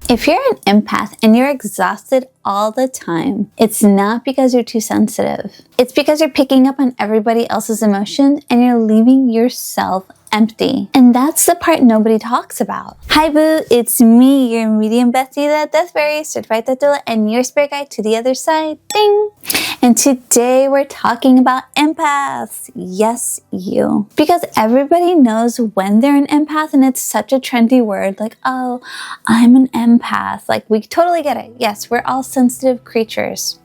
If you're an empath and you're exhausted all the time, it's not because you're too sensitive. It's because you're picking up on everybody else's emotions and you're leaving yourself empty. And that's the part nobody talks about. Hi boo, it's me, your medium bestie, the Deathberry, certified doula, and your spirit guide to the other side. Ding! And today we're talking about empaths. Yes, you. Because everybody knows when they're an empath, and it's such a trendy word, like, oh, I'm an empath. Like, we totally get it. Yes, we're all sensitive creatures.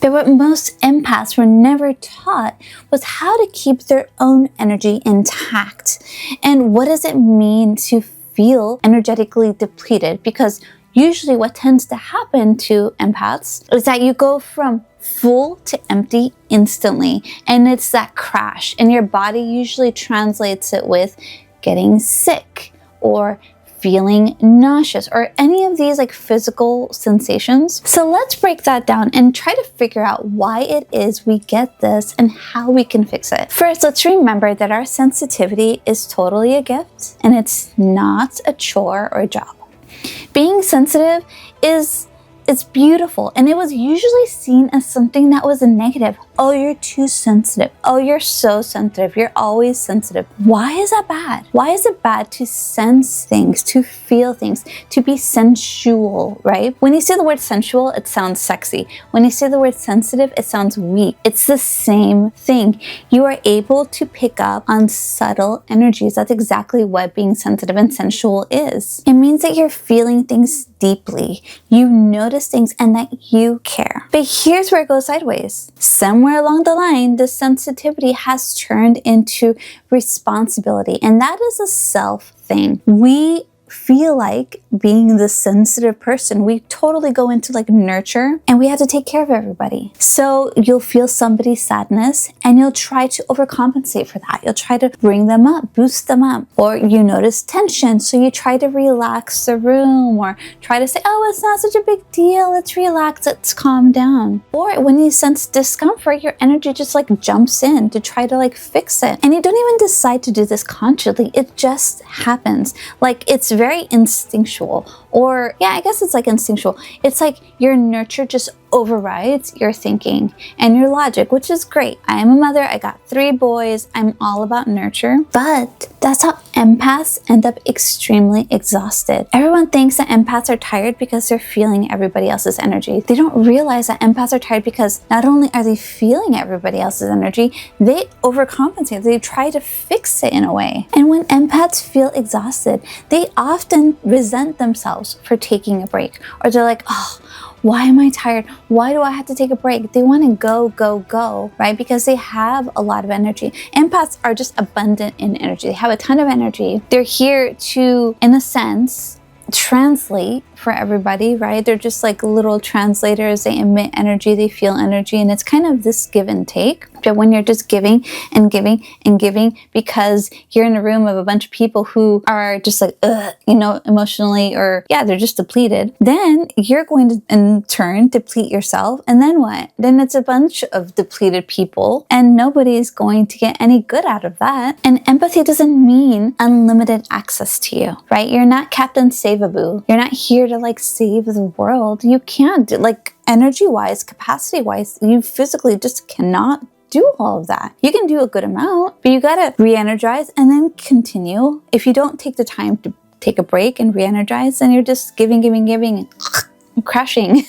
But what most empaths were never taught was how to keep their own energy intact. And what does it mean to feel energetically depleted? Because usually what tends to happen to empaths is that you go from full to empty instantly. And it's that crash. And your body usually translates it with getting sick or feeling nauseous or any of these like physical sensations. So let's break that down and try to figure out why it is we get this and how we can fix it. First, let's remember that our sensitivity is totally a gift and it's not a chore or a job. Being sensitive it's beautiful, and it was usually seen as something that was a negative. Oh, you're too sensitive. Oh, you're so sensitive. You're always sensitive. Why is that bad? Why is it bad to sense things, to feel things, to be sensual, right? When you say the word sensual, it sounds sexy. When you say the word sensitive, it sounds weak. It's the same thing. You are able to pick up on subtle energies. That's exactly what being sensitive and sensual is. It means that you're feeling things deeply. You notice things and that you care. But here's where it goes sideways. Somewhere along the line, the sensitivity has turned into responsibility, and that is a self thing. We feel like being the sensitive person, we totally go into like nurture and we have to take care of everybody. So you'll feel somebody's sadness and you'll try to overcompensate for that. You'll try to bring them up, boost them up, or you notice tension. So you try to relax the room or try to say, oh, it's not such a big deal. Let's relax. Let's calm down. Or when you sense discomfort, your energy just like jumps in to try to like fix it. And you don't even decide to do this consciously. It just happens. Like it's very instinctual, or yeah, I guess it's like instinctual. It's like your nurture just overrides your thinking and your logic, which is great. I am a mother. I got 3 boys. I'm all about nurture, but that's how empaths end up extremely exhausted. Everyone thinks that empaths are tired because they're feeling everybody else's energy. They don't realize that empaths are tired because not only are they feeling everybody else's energy, they overcompensate. They try to fix it in a way. And when empaths feel exhausted, they often resent themselves for taking a break, or they're like, oh, why am I tired? Why do I have to take a break? They want to go, right? Because they have a lot of energy. Empaths are just abundant in energy. They have a ton of energy. They're here to, in a sense, translate for everybody, right? They're just like little translators. They emit energy, they feel energy, and it's kind of this give and take. But when you're just giving and giving and giving because you're in a room of a bunch of people who are just like, emotionally, or yeah, they're just depleted, then you're going to in turn deplete yourself. And then what? Then it's a bunch of depleted people and nobody's going to get any good out of that. And empathy doesn't mean unlimited access to you, right? You're not Captain Save-A-Boo. You're not here to like save the world. You can't, like energy-wise, capacity-wise, you physically just cannot do all of that. You can do a good amount, but you gotta re-energize and then continue. If you don't take the time to take a break and re-energize, then you're just giving and crashing.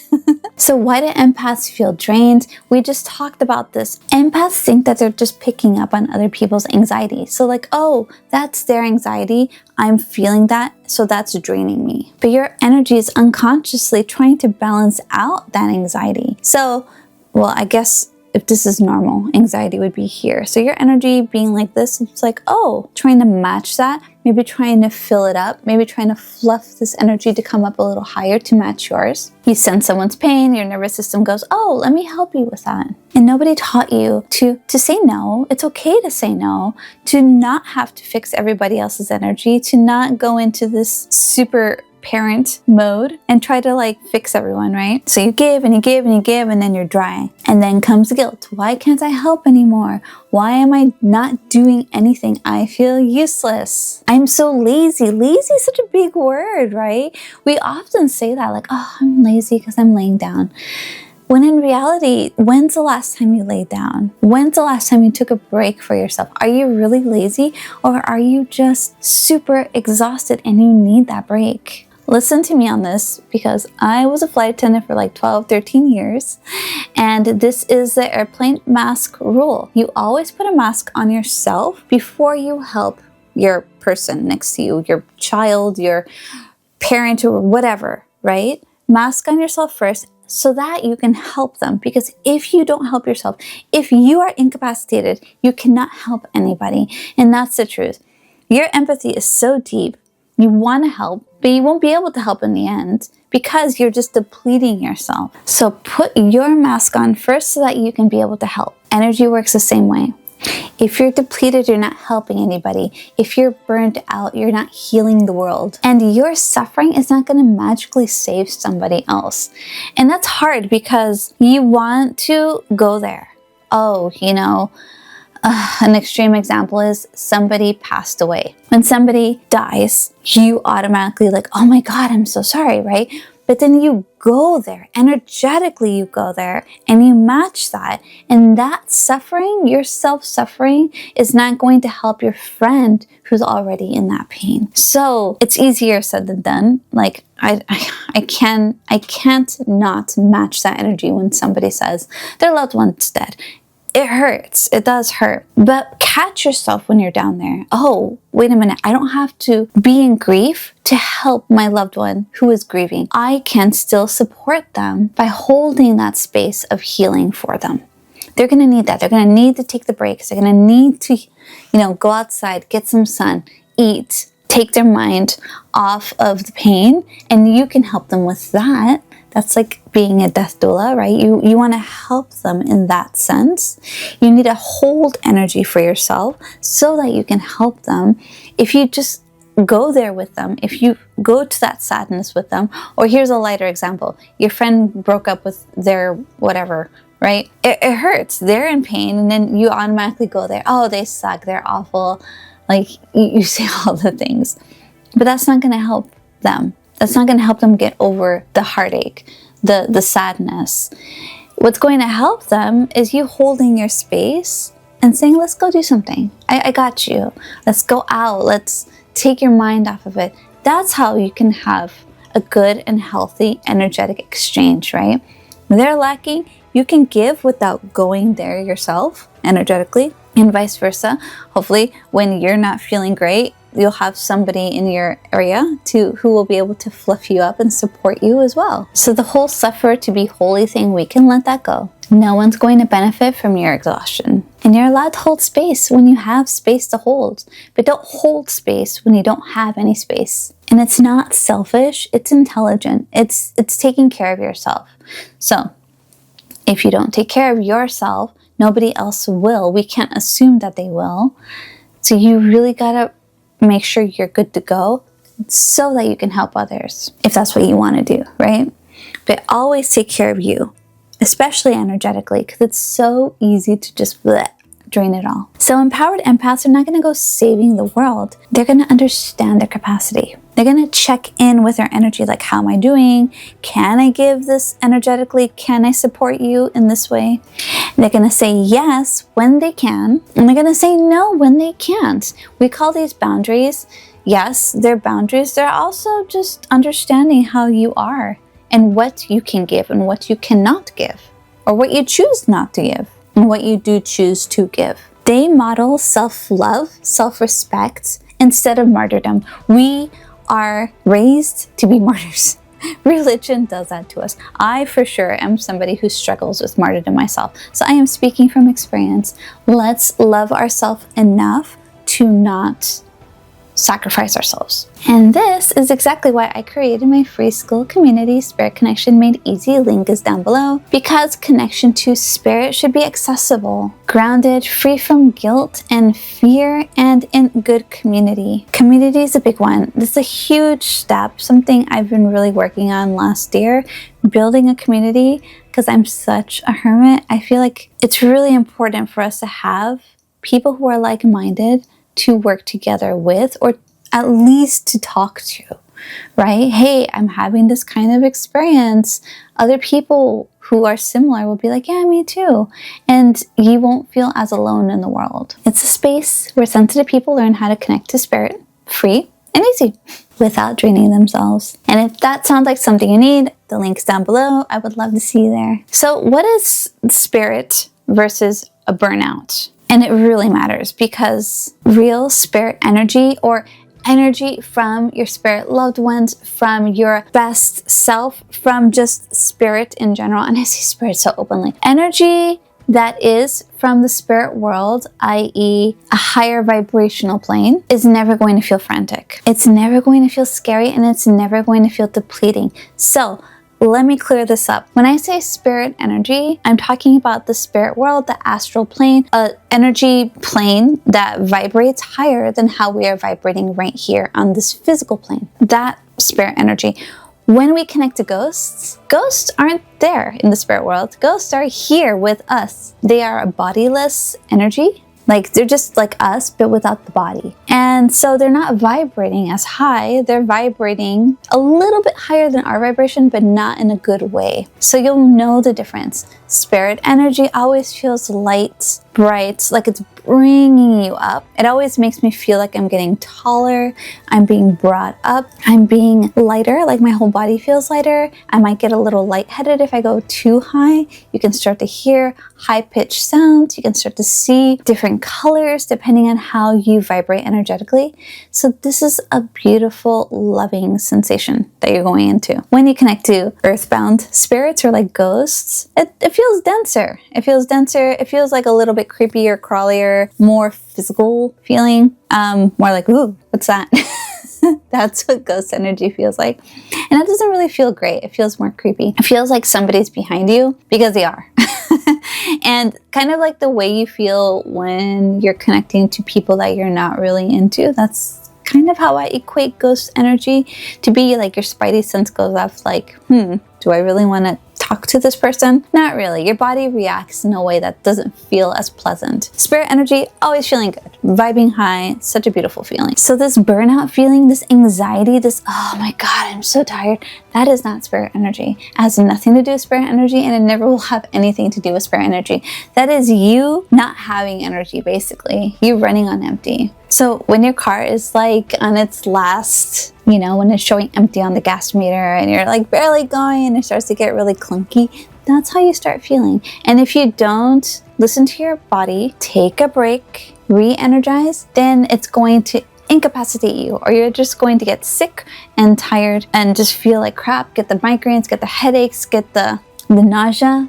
So why do empaths feel drained? We just talked about this. Empaths think that they're just picking up on other people's anxiety. So like, oh, that's their anxiety. I'm feeling that, so that's draining me. But your energy is unconsciously trying to balance out that anxiety. So, well, I guess if this is normal, anxiety would be here. So your energy being like this, it's like, oh, trying to match that, maybe trying to fill it up, maybe trying to fluff this energy to come up a little higher to match yours. You sense someone's pain, your nervous system goes, oh, let me help you with that. And nobody taught you to say no. It's okay to say no, to not have to fix everybody else's energy, to not go into this super parent mode and try to like fix everyone, right? So you give and you give and you give, and then you're dry. And then comes guilt. Why can't I help anymore? Why am I not doing anything? I feel useless. I'm so lazy. Lazy is such a big word, right? We often say that like, oh, I'm lazy because I'm laying down. When in reality, when's the last time you laid down? When's the last time you took a break for yourself? Are you really lazy, or are you just super exhausted and you need that break? Listen to me on this, because I was a flight attendant for like 12, 13 years. And this is the airplane mask rule. You always put a mask on yourself before you help your person next to you, your child, your parent, or whatever, right? Mask on yourself first, so that you can help them. Because if you don't help yourself, if you are incapacitated, you cannot help anybody. And that's the truth. Your empathy is so deep. You want to help, but you won't be able to help in the end because you're just depleting yourself. So put your mask on first so that you can be able to help. Energy works the same way. If you're depleted, you're not helping anybody. If you're burnt out, you're not healing the world. And your suffering is not going to magically save somebody else. And that's hard because you want to go there. Oh, an extreme example is somebody passed away. When somebody dies, you automatically like, oh my God, I'm so sorry, right? But then you go there, energetically you go there, and you match that. And that suffering, your self-suffering, is not going to help your friend who's already in that pain. So it's easier said than done. Like I can't not match that energy when somebody says their loved one's dead. It hurts. It does hurt. But catch yourself when you're down there. Oh, wait a minute. I don't have to be in grief to help my loved one who is grieving. I can still support them by holding that space of healing for them. They're going to need that. They're going to need to take the breaks. They're going to need to, go outside, get some sun, eat, take their mind off of the pain. And you can help them with that. That's like being a death doula, right? You want to help them in that sense. You need to hold energy for yourself so that you can help them. If you just go there with them, if you go to that sadness with them, or here's a lighter example. Your friend broke up with their whatever, right? It hurts. They're in pain, and then you automatically go there. Oh, they suck. They're awful. Like you say all the things. But that's not going to help them. That's not going to help them get over the heartache, the sadness. What's going to help them is you holding your space and saying, let's go do something. I got you. Let's go out. Let's take your mind off of it. That's how you can have a good and healthy energetic exchange, right? When they're lacking, you can give without going there yourself energetically, and vice versa. Hopefully, when you're not feeling great, you'll have somebody in your area who will be able to fluff you up and support you as well. So the whole suffer to be holy thing, we can let that go. No one's going to benefit from your exhaustion. And you're allowed to hold space when you have space to hold. But don't hold space when you don't have any space. And it's not selfish, it's intelligent. It's taking care of yourself. So if you don't take care of yourself, nobody else will. We can't assume that they will. So you really gotta make sure you're good to go so that you can help others, if that's what you want to do, right? But always take care of you, especially energetically, because it's so easy to just drain it all. So empowered empaths are not going to go saving the world. They're going to understand their capacity. They're going to check in with their energy, like, how am I doing? Can I give this energetically? Can I support you in this way? They're going to say yes when they can, and they're going to say no when they can't. We call these boundaries. Yes, they're boundaries. They're also just understanding how you are and what you can give and what you cannot give, or what you choose not to give and what you do choose to give. They model self-love, self-respect instead of martyrdom. We are raised to be martyrs. Religion does that to us. I for sure am somebody who struggles with martyrdom myself. So I am speaking from experience. Let's love ourselves enough to not sacrifice ourselves. And this is exactly why I created my free school community, Spirit Connection Made Easy. Link is down below. Because connection to spirit should be accessible, grounded, free from guilt and fear, and in good community. Community is a big one. This is a huge step, something I've been really working on last year, building a community, because I'm such a hermit. I feel like it's really important for us to have people who are like-minded to work together with, or at least to talk to, right? Hey, I'm having this kind of experience. Other people who are similar will be like, yeah, me too. And you won't feel as alone in the world. It's a space where sensitive people learn how to connect to spirit, free and easy, without draining themselves. And if that sounds like something you need, the link's down below. I would love to see you there. So what is spirit versus a burnout? And it really matters, because real spirit energy, or energy from your spirit loved ones, from your best self, from just spirit in general, and I say spirit so openly, energy that is from the spirit world, i.e. a higher vibrational plane, is never going to feel frantic. It's never going to feel scary, and it's never going to feel depleting. So let me clear this up. When I say spirit energy, I'm talking about the spirit world, the astral plane, an energy plane that vibrates higher than how we are vibrating right here on this physical plane. That spirit energy. When we connect to ghosts, ghosts aren't there in the spirit world. Ghosts are here with us. They are a bodiless energy. Like, they're just like us, but without the body. And so they're not vibrating as high. They're vibrating a little bit higher than our vibration, but not in a good way. So you'll know the difference. Spirit energy always feels light, bright, like it's bringing you up. It always makes me feel like I'm getting taller. I'm being brought up. I'm being lighter, like my whole body feels lighter. I might get a little lightheaded if I go too high. You can start to hear high-pitched sounds. You can start to see different colors depending on how you vibrate energetically. So this is a beautiful, loving sensation that you're going into. When you connect to earthbound spirits, or like ghosts, it feels denser. It feels denser. It feels like a little bit creepier, crawlier, more physical feeling. More like, ooh, what's that? That's what ghost energy feels like. And it doesn't really feel great. It feels more creepy. It feels like somebody's behind you, because they are. And kind of like the way you feel when you're connecting to people that you're not really into. That's kind of how I equate ghost energy to be. Like, your spidey sense goes off like, do I really want to talk to this person? Not really. Your body reacts in a way that doesn't feel as pleasant. Spirit energy, always feeling good, vibing high, such a beautiful feeling. So this burnout feeling, this anxiety, this, oh my God, I'm so tired, that is not spirit energy. It has nothing to do with spirit energy, and it never will have anything to do with spirit energy. That is you not having energy, basically. You running on empty. So when your car is like on its last, when it's showing empty on the gas meter and you're like barely going and it starts to get really clunky, that's how you start feeling. And if you don't listen to your body, take a break, re-energize, then it's going to incapacitate you, or you're just going to get sick and tired and just feel like crap, get the migraines, get the headaches, get the nausea.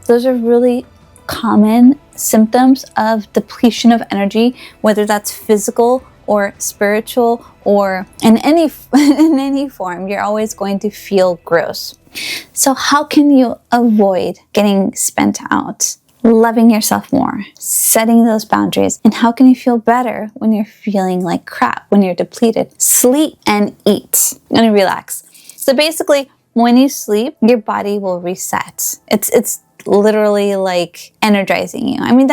Those are really common symptoms of depletion of energy, whether that's physical or spiritual, or in any form. You're always going to feel gross. So how can you avoid getting spent out? Loving yourself more, setting those boundaries. And how can you feel better when you're feeling like crap, when you're depleted? Sleep and eat and relax. So basically, when you sleep, your body will reset. It's literally like energizing you. I mean,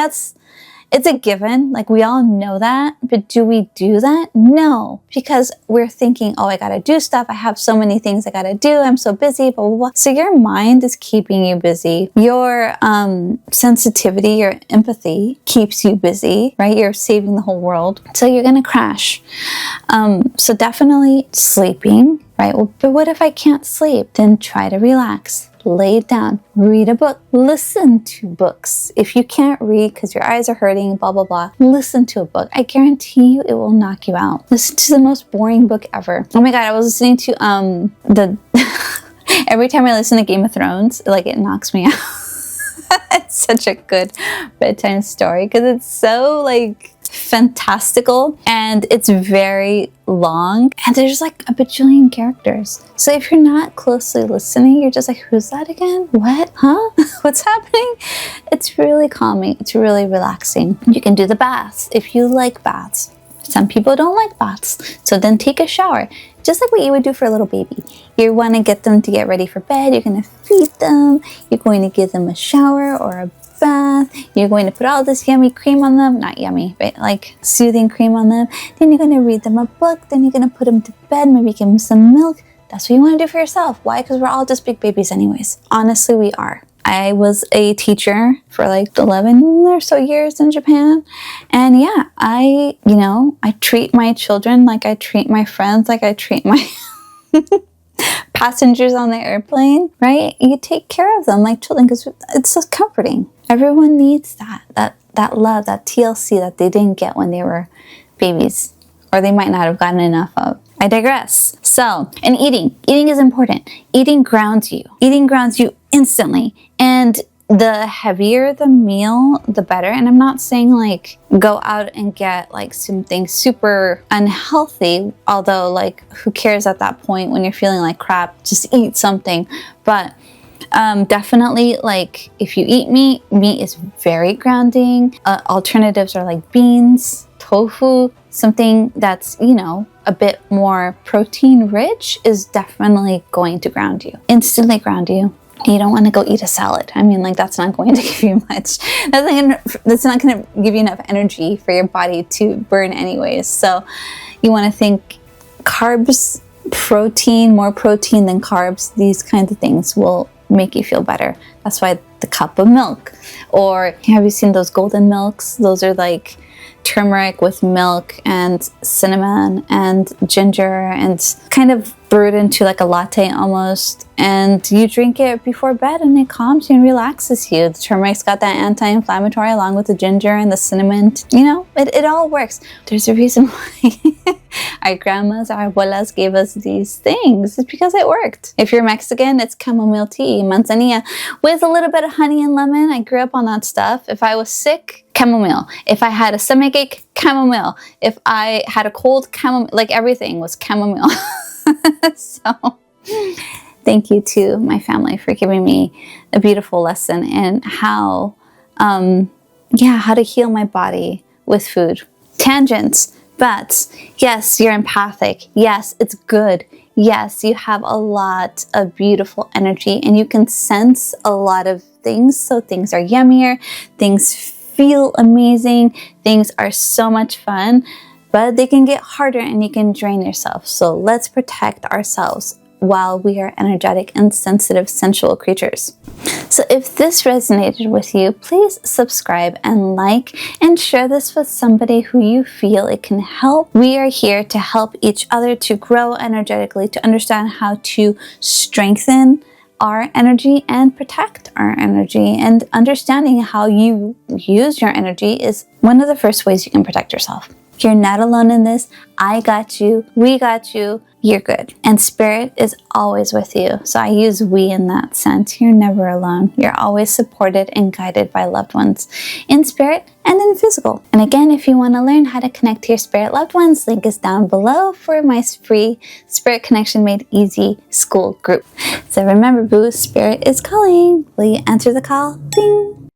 it's a given. Like, we all know that, but do we do that? No, because we're thinking, oh, I gotta do stuff. I have so many things I gotta do. I'm so busy, blah, blah, blah. So your mind is keeping you busy. Your sensitivity, your empathy keeps you busy, right? You're saving the whole world. So you're gonna crash. So definitely sleeping, right? Well, but what if I can't sleep? Then try to relax. Lay down, read a book, listen to books. If you can't read because your eyes are hurting, blah, blah, blah, listen to a book. I guarantee you it will knock you out. Listen to the most boring book ever. Oh my God, I was listening to every time I listen to Game of Thrones, like, it knocks me out. It's such a good bedtime story because it's so like fantastical, and it's very long, and there's like a bajillion characters. So if you're not closely listening, you're just like, who's that again? What? Huh? What's happening? It's really calming. It's really relaxing. You can do the baths if you like baths. Some people don't like baths, so then take a shower. Just like what you would do for a little baby. You want to get them to get ready for bed. You're going to feed them. You're going to give them a shower or a bath. You're going to put all this yummy cream on them. Not yummy, but like soothing cream on them. Then you're going to read them a book. Then you're going to put them to bed. Maybe give them some milk. That's what you want to do for yourself. Why? Because we're all just big babies anyways. Honestly, we are. I was a teacher for like 11 or so years in Japan. And yeah, I treat my children like I treat my friends, like I treat my passengers on the airplane, right? You take care of them like children because it's so comforting. Everyone needs that love, that TLC that they didn't get when they were babies, or they might not have gotten enough of. I digress. So, and eating is important. Eating grounds you. Eating grounds you instantly. And the heavier the meal, the better. And I'm not saying like go out and get like something super unhealthy, although like who cares at that point when you're feeling like crap, just eat something. But definitely like if you eat meat is very grounding. Alternatives are like beans, tofu, something that's, a bit more protein rich is definitely going to ground you, instantly ground you. You don't want to go eat a salad. I mean, like that's not going to give you much. That's not going to give you enough energy for your body to burn anyways. So you want to think carbs, protein, more protein than carbs. These kinds of things will make you feel better. That's why the cup of milk. Or have you seen those golden milks? Those are like turmeric with milk and cinnamon and ginger and kind of brewed into like a latte almost, and you drink it before bed and it calms you and relaxes you. The turmeric's got that anti-inflammatory along with the ginger and the cinnamon. It all works. There's a reason why our grandmas, our abuelas gave us these things. It's because it worked. If you're Mexican, it's chamomile tea, manzanilla, with a little bit of honey and lemon. I grew up on that stuff. If I was sick, chamomile. If I had a stomachache, chamomile. If I had a cold, chamomile. Like everything was chamomile. So thank you to my family for giving me a beautiful lesson in how to heal my body with food. Tangents, but yes, you're empathic. Yes, it's good. Yes, you have a lot of beautiful energy and you can sense a lot of things. So things are yummier, things feel amazing, things are so much fun, but they can get harder and you can drain yourself. So let's protect ourselves while we are energetic and sensitive, sensual creatures. So if this resonated with you, please subscribe and like and share this with somebody who you feel it can help. We are here to help each other to grow energetically, to understand how to strengthen our energy and protect our energy. And understanding how you use your energy is one of the first ways you can protect yourself. You're not alone in this. I got you. We got you. You're good. And spirit is always with you. So I use we in that sense. You're never alone. You're always supported and guided by loved ones in spirit and in physical. And again, if you want to learn how to connect to your spirit loved ones, link is down below for my free Spirit Connection Made Easy school group. So remember, boo, spirit is calling. Will you answer the call? Ding.